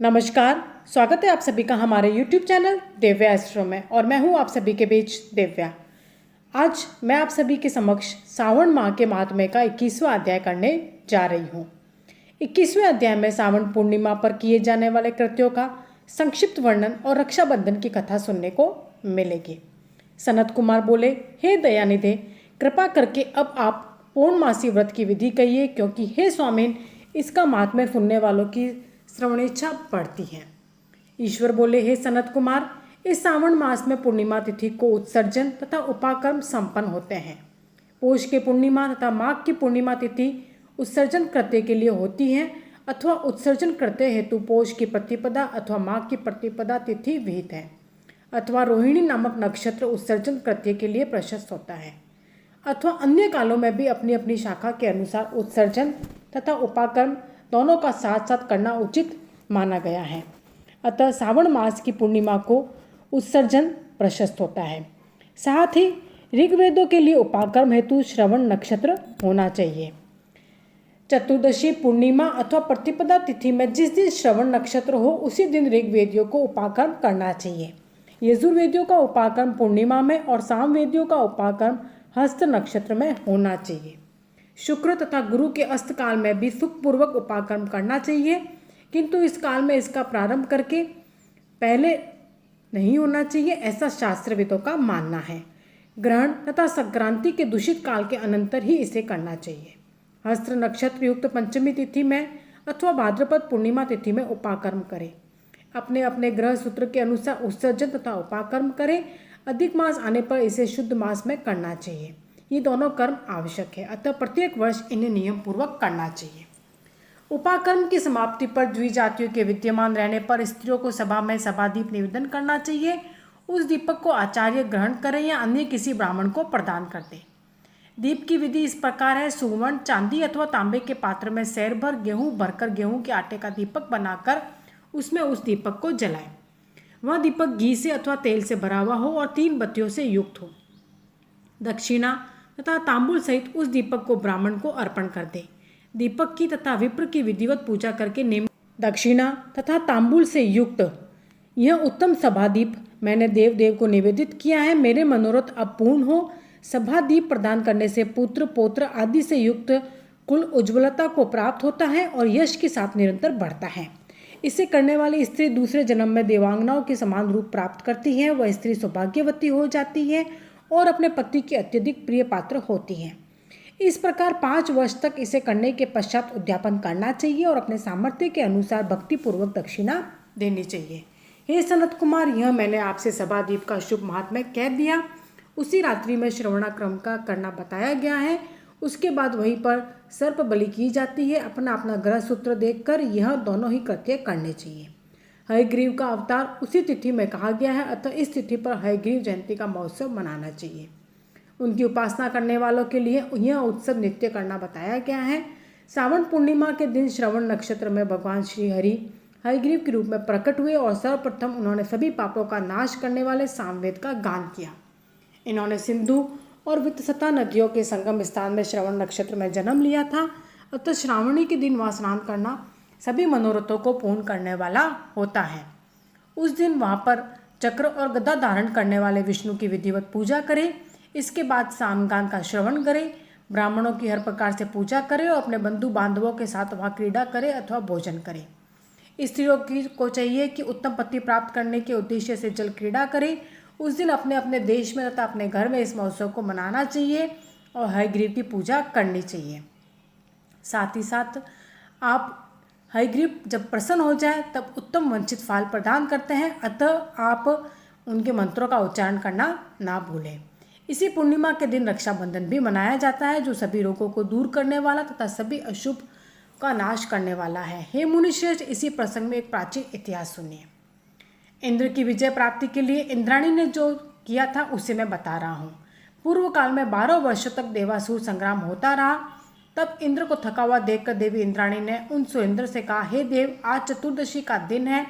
नमस्कार। स्वागत है आप सभी का हमारे YouTube चैनल दिव्या एस्ट्रो में और मैं हूं आप सभी के बीच दिव्या। आज मैं आप सभी के समक्ष सावन माह के महात्म्य का 21वां अध्याय करने जा रही हूं। 21वें अध्याय में सावन पूर्णिमा पर किए जाने वाले कृत्यों का संक्षिप्त वर्णन और रक्षाबंधन की कथा सुनने को मिलेगी। सनत कुमार बोले, हे दयानिधे, कृपा करके अब आप पूर्णमासी व्रत की विधि कहिए, क्योंकि हे स्वामीन, इसका महात्म्य सुनने वालों की श्रवणेच्छा बढ़ती है। ईश्वर बोले, हे सनत कुमार, इस सावन मास में पूर्णिमा तिथि को उत्सर्जन तथा उपाकर्म संपन्न होते हैं। पौष के पूर्णिमा तथा माघ की पूर्णिमा तिथि उत्सर्जन कृत्य के लिए होती है अथवा उत्सर्जन कृत्य हेतु पौष की प्रतिपदा अथवा माघ की प्रतिपदा तिथि विहित है, अथवा रोहिणी नामक नक्षत्र उत्सर्जन कृत्य के लिए प्रशस्त होता है, अथवा अन्य कालों में भी अपनी अपनी शाखा के अनुसार उत्सर्जन तथा उपाकर्म दोनों का साथ साथ करना उचित माना गया है। अतः सावन मास की पूर्णिमा को उत्सर्जन प्रशस्त होता है। साथ ही ऋग्वेदों के लिए उपाकर्म हेतु श्रवण नक्षत्र होना चाहिए। चतुर्दशी, पूर्णिमा अथवा प्रतिपदा तिथि में जिस दिन श्रवण नक्षत्र हो उसी दिन ऋग्वेदियों को उपाकर्म करना चाहिए। यजुर्वेदियों का उपाकर्म पूर्णिमा में और सामवेदियों का उपाकर्म हस्त नक्षत्र में होना चाहिए। शुक्र तथा गुरु के अस्त काल में भी सुखपूर्वक उपाकर्म करना चाहिए, किंतु इस काल में इसका प्रारंभ करके पहले नहीं होना चाहिए, ऐसा शास्त्रविदों का मानना है। ग्रहण तथा संक्रांति के दूषित काल के अनंतर ही इसे करना चाहिए। हस्त नक्षत्र युक्त पंचमी तिथि में अथवा भाद्रपद पूर्णिमा तिथि में उपाकर्म करें। अपने अपने ग्रह सूत्र के अनुसार उत्सर्जन तथा उपाकर्म करें। अधिक मास आने पर इसे शुद्ध मास में करना चाहिए। ये दोनों कर्म आवश्यक है, अतः प्रत्येक वर्ष इन्हें नियम पूर्वक करना चाहिए। उपाकर्म की समाप्ति पर द्विजातियों के विद्यमान रहने पर स्त्रियों को सभा में सभादीप निवेदन करना चाहिए। उस दीपक को आचार्य ग्रहण करें या अन्य किसी ब्राह्मण को प्रदान कर दें। दीप की विधि इस प्रकार है। सुवर्ण, चांदी अथवा तांबे के पात्र में सैर भर गेहूँ भरकर गेहूँ के आटे का दीपक बनाकर उसमें उस दीपक को जलाएं। वह दीपक घी से अथवा तेल से भरा हुआ हो और 3 बत्तियों से युक्त हो। दक्षिणा तथा तांबुल सहित उस दीपक को ब्राह्मण को अर्पण कर दे। दीपक की तथा विप्र की विधिवत पूजा करके निम्न दक्षिणा तथा तांबुल से युक्त यह उत्तम सभादीप मैंने देव देव को निवेदित किया है। मेरे मनोरथ अब पूर्ण हो। सभादीप प्रदान करने से पुत्र पौत्र आदि से युक्त कुल उज्ज्वलता को प्राप्त होता है और यश के साथ निरंतर बढ़ता है। इसे करने वाली स्त्री दूसरे जन्म में देवांगनाओं के समान रूप प्राप्त करती है। वह स्त्री सौभाग्यवती हो जाती है और अपने पति की अत्यधिक प्रिय पात्र होती है। इस प्रकार 5 वर्ष तक इसे करने के पश्चात उद्यापन करना चाहिए और अपने सामर्थ्य के अनुसार भक्तिपूर्वक दक्षिणा देनी चाहिए। हे सनत कुमार, यह मैंने आपसे सभादीप का शुभ महात्म्य कह दिया। उसी रात्रि में श्रवणाक्रम का करना बताया गया है। उसके बाद वहीं पर सर्प बलि की जाती है। अपना अपना ग्रह सूत्र देखकर यह दोनों ही कृत्य करने चाहिए। हयग्रीव का अवतार उसी तिथि में कहा गया है, अतः इस तिथि पर हयग्रीव जयंती का महोत्सव मनाना चाहिए। उनकी उपासना करने वालों के लिए यह उत्सव नित्य करना बताया गया है। सावन पूर्णिमा के दिन श्रवण नक्षत्र में भगवान श्री हरि हयग्रीव के रूप में प्रकट हुए और सर्वप्रथम उन्होंने सभी पापों का नाश करने वाले सामवेद का गान किया। इन्होंने सिंधु और वित्तसता नदियों के संगम स्थान में श्रवण नक्षत्र में जन्म लिया था, अतः श्रावणी के दिन वहाँ स्नान करना सभी मनोरथों को पूर्ण करने वाला होता है। उस दिन वहाँ पर चक्र और गदा धारण करने वाले विष्णु की विधिवत पूजा करें। इसके बाद सामगान का श्रवण करें, ब्राह्मणों की हर प्रकार से पूजा करें और अपने बंधु बांधवों के साथ वहाँ क्रीड़ा करें अथवा भोजन करें। स्त्रियों को चाहिए कि उत्तम पति प्राप्त करने के उद्देश्य से जल क्रीड़ा करें। उस दिन अपने अपने देश में तथा अपने घर में इस महोत्सव को मनाना चाहिए और हयग्रीव की पूजा करनी चाहिए। साथ ही साथ आप हयग्रीव जब प्रसन्न हो जाए तब उत्तम वंचित फल प्रदान करते हैं, अतः आप उनके मंत्रों का उच्चारण करना ना भूलें। इसी पूर्णिमा के दिन रक्षाबंधन भी मनाया जाता है, जो सभी रोगों को दूर करने वाला तथा सभी अशुभ का नाश करने वाला है। हे मुनिश्रेष्ठ, इसी प्रसंग में एक प्राचीन इतिहास सुनिए। इंद्र की विजय प्राप्ति के लिए इंद्राणी ने जो किया था उसे मैं बता रहा हूँ। पूर्व काल में 12 वर्षों तक देवासुर संग्राम होता रहा। तब इंद्र को थका हुआ देखकर देवी इंद्राणी ने उन सुरेंद्र से कहा, हे देव, आज चतुर्दशी का दिन है,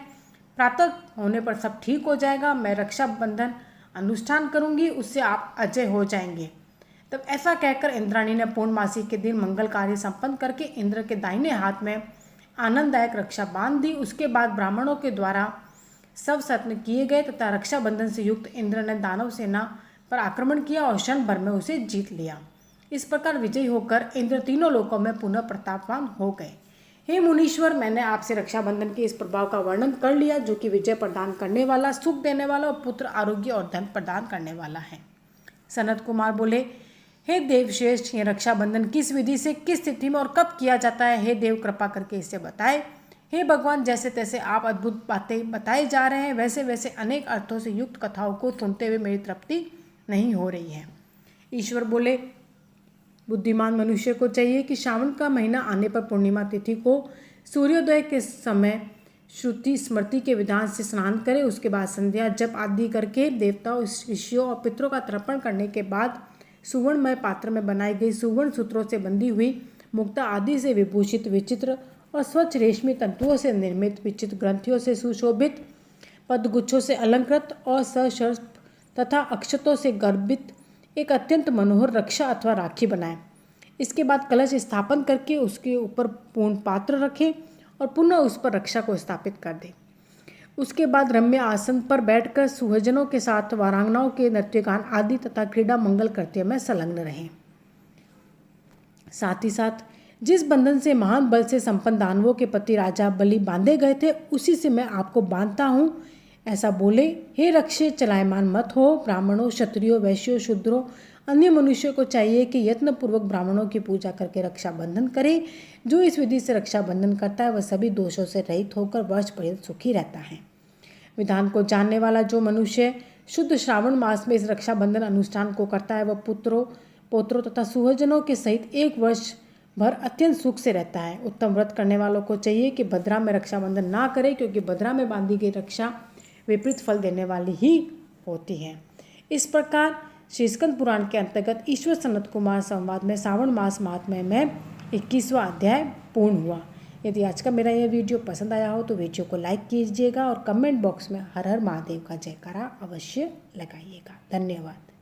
प्रातः होने पर सब ठीक हो जाएगा। मैं रक्षाबंधन अनुष्ठान करूंगी, उससे आप अजय हो जाएंगे। तब ऐसा कहकर इंद्राणी ने पूर्णमासी के दिन मंगल कार्य संपन्न करके इंद्र के दाहिने हाथ में आनंददायक रक्षा बांध दी। उसके बाद ब्राह्मणों के द्वारा सब यत्न किए गए तथा रक्षाबंधन से युक्त इंद्र ने दानव सेना पर आक्रमण किया और क्षण भर में उसे जीत लिया। इस प्रकार विजयी होकर इंद्र तीनों लोकों में पुनः प्रतापवान हो गए। हे मुनीश्वर, मैंने आपसे रक्षाबंधन के इस प्रभाव का वर्णन कर लिया, जो कि विजय प्रदान करने वाला, सुख देने वाला और पुत्र, आरोग्य और धन प्रदान करने वाला है। सनत कुमार बोले, हे देवश्रेष्ठ, ये रक्षाबंधन किस विधि से, किस स्थिति में और कब किया जाता है? हे देव, कृपा करके इसे बताए। हे भगवान, जैसे तैसे आप अद्भुत बातें बताए जा रहे हैं, वैसे वैसे अनेक अर्थों से युक्त कथाओं को सुनते हुए मेरी तृप्ति नहीं हो रही है। ईश्वर बोले, बुद्धिमान मनुष्य को चाहिए कि श्रावण का महीना आने पर पूर्णिमा तिथि को सूर्योदय के समय श्रुति स्मृति के विधान से स्नान करे। उसके बाद संध्या जप आदि करके देवताओं, ऋषियों और पितरों का तर्पण करने के बाद सुवर्णमय पात्र में बनाई गई सुवर्ण सूत्रों से बंधी हुई मुक्ता आदि से विभूषित विचित्र और स्वच्छ रेशमी तंतुओं से निर्मित विचित्र ग्रंथियों से सुशोभित पदगुच्छों से अलंकृत और सशर्प तथा अक्षतों से गर्भित एक अत्यंत मनोहर रक्षा अथवा राखी बनाएं। इसके बाद कलश स्थापन करके उसके ऊपर पूर्ण पात्र रखें और पुनः उस पर रक्षा को स्थापित कर दें। उसके बाद रम्य आसन पर बैठकर सुहजनों के साथ वारांगनाओं के नृत्यगान आदि तथा क्रीड़ा मंगल करते में संलग्न रहें। साथ ही साथ जिस बंधन से महान बल से संपन्न दानवों के पति राजा बलि बांधे गए थे, उसी से मैं आपको बांधता हूँ, ऐसा बोले। हे रक्षे, चलायमान मत हो। ब्राह्मणों, क्षत्रियों, वैश्यों, शूद्रों, अन्य मनुष्यों को चाहिए कि यत्नपूर्वक ब्राह्मणों की पूजा करके रक्षाबंधन करे। जो इस विधि से रक्षाबंधन करता है वह सभी दोषों से रहित होकर वर्ष पर्यंत सुखी रहता है। विधान को जानने वाला जो मनुष्य शुद्ध श्रावण मास में इस रक्षाबंधन अनुष्ठान को करता है, वह पौत्रों तथा सुहजनों के सहित एक वर्ष भर अत्यंत सुख से रहता है। उत्तम व्रत करने वालों को चाहिए कि भद्रा में रक्षाबंधन ना करे, क्योंकि भद्रा में बांधी गई रक्षा विपरीत फल देने वाली ही होती है। इस प्रकार श्री स्कंद पुराण के अंतर्गत ईश्वर सनत कुमार संवाद में श्रावण मास महात्म्य में 21वां अध्याय पूर्ण हुआ। यदि आज का मेरा यह वीडियो पसंद आया हो तो वीडियो को लाइक कीजिएगा और कमेंट बॉक्स में हर हर महादेव का जयकारा अवश्य लगाइएगा। धन्यवाद।